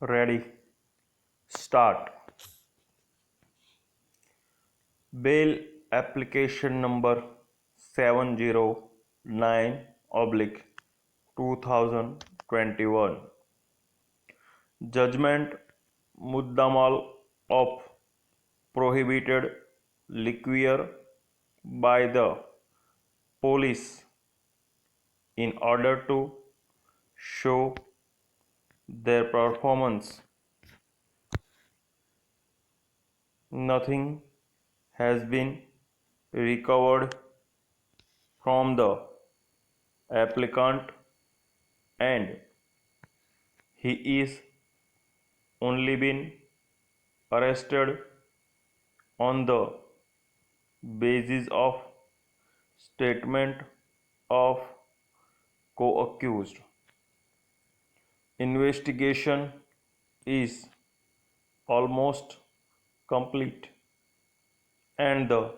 Ready, start. Bail application number 709 oblique 2021. Judgment Muddamal of prohibited liquor by the police in order to show their performance. Nothing has been recovered from the applicant and he is only been arrested on the basis of statement of co-accused. Investigation is almost complete and the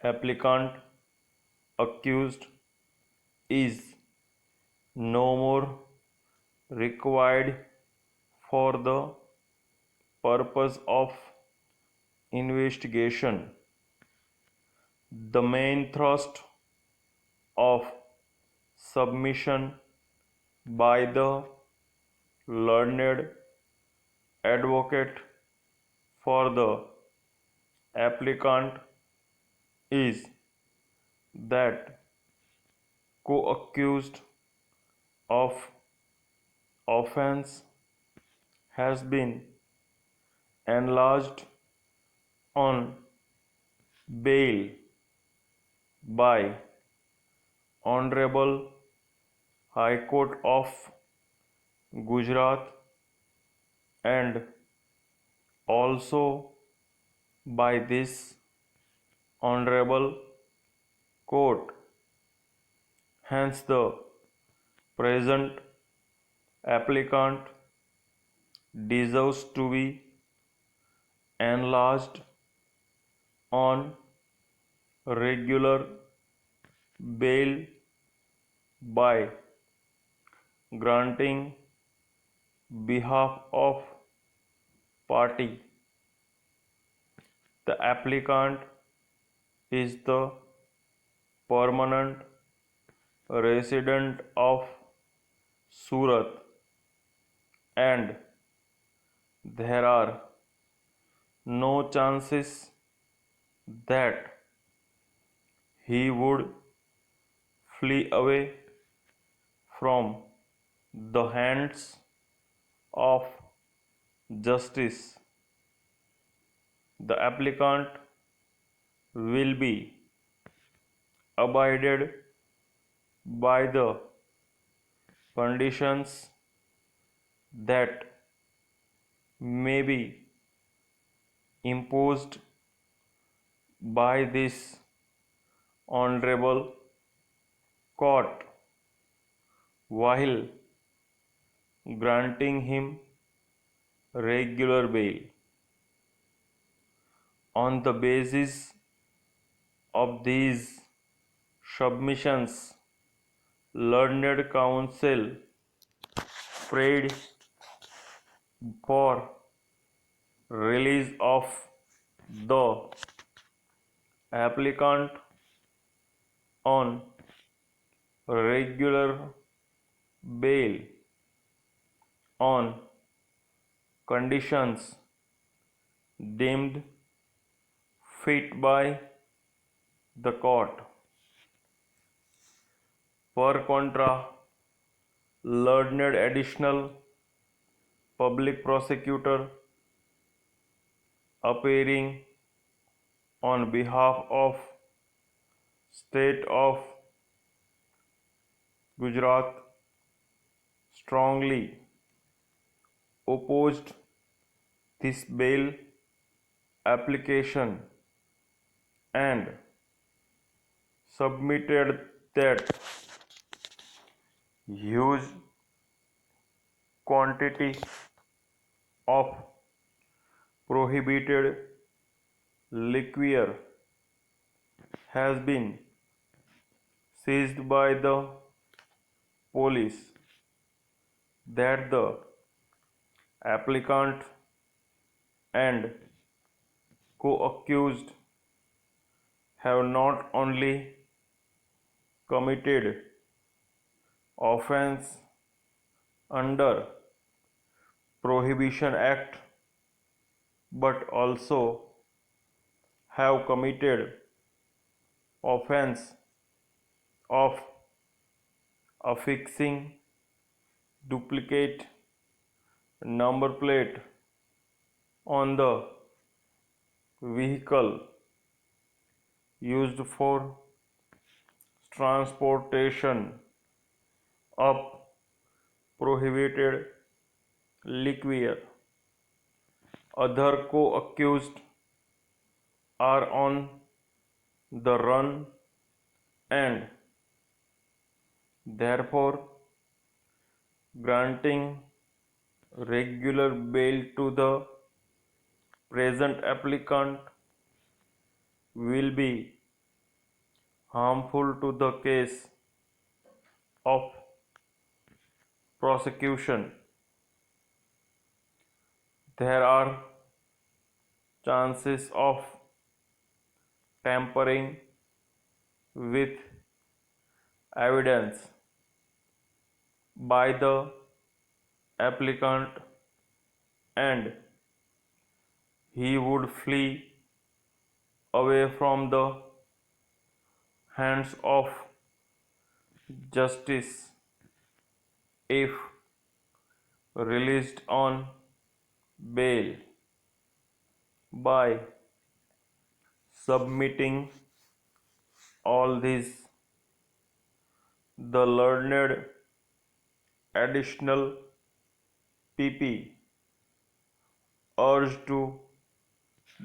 applicant accused is no more required for the purpose of investigation. The main thrust of submission by the learned advocate for the applicant is that co-accused of offense has been enlarged on bail by Honorable High Court of Gujarat and also by this Honorable Court. Hence, the present applicant deserves to be enlarged on regular bail by granting behalf of party. The applicant is the permanent resident of Surat and there are no chances that he would flee away from the hands of justice. The applicant will be abided by the conditions that may be imposed by this honorable court while granting him regular bail. On the basis of these submissions, learned counsel prayed for release of the applicant on regular bail on conditions deemed fit by the court. Per contra, learned additional public prosecutor appearing on behalf of State of Gujarat strongly opposed this bail application and submitted that huge quantity of prohibited liquor has been seized by the police, that the applicant and co-accused have not only committed offence under Prohibition Act but also have committed offence of affixing duplicate number plate on the vehicle used for transportation of prohibited liquor. Other co-accused are on the run and therefore granting regular bail to the present applicant will be harmful to the case of prosecution. There are chances of tampering with evidence by the applicant and he would flee away from the hands of justice if released on bail. By submitting all this, the learned additional PP urged to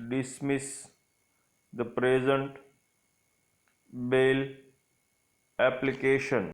dismiss the present bail application.